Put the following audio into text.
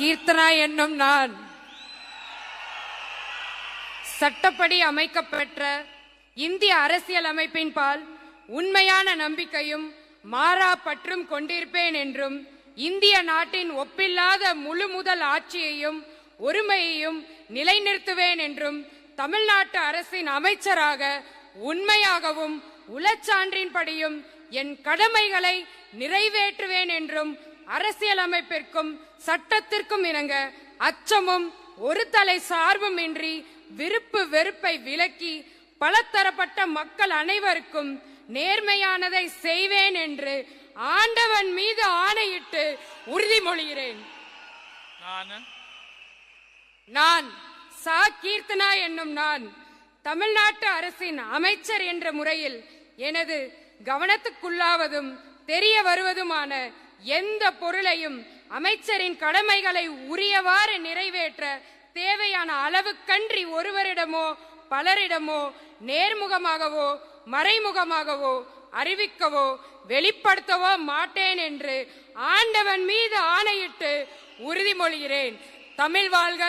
கீர்த்தனா என்னும் நான் சட்டப்படி அமைக்கப்பெற்ற இந்திய அரசியல் அமைப்பின் பால் உண்மையான நம்பிக்கையும் மாறா பற்றும் கொண்டிருப்பேன் என்றும் இந்திய நாட்டின் ஒப்பில்லாத முழு முதல் ஆட்சியையும் ஒருமையையும் நிலைநிறுத்துவேன் என்றும் தமிழ்நாட்டு அரசின் அமைச்சராக உண்மையாகவும் உளச்சான்றின்படியும் என் கடமைகளை நிறைவேற்றுவேன் என்றும் அரசியலமைப்பிற்கும் சட்டத்திற்கும் இணங்க அச்சமும் ஒரு தலை சார்பும் இன்றி விருப்பு வெறுப்பை விலக்கி பலதரப்பட்ட மக்கள் அனைவருக்கும் நேர்மையானதை செய்வேன் என்று ஆண்டவன் மீது ஆணையிட்டு உறுதிமொழிகிறேன். நான் சா கீர்த்தனா என்னும் நான் தமிழ்நாட்டு அரசின் அமைச்சர் என்ற முறையில் எனது கவனத்துக்குள்ளாவதும் தெரிய வருவதுமான எந்த பொருளையும் அமைச்சரின் கடமைகளை உரியவாறு நிறைவேற்ற தேவையான அளவுக்கன்றி ஒருவரிடமோ பலரிடமோ நேர்முகமாகவோ மறைமுகமாகவோ அறிவிக்கவோ வெளிப்படுத்தவோ மாட்டேன் என்று ஆண்டவன் மீது ஆணையிட்டு உறுதிமொழிகிறேன். தமிழ் வாழ்க!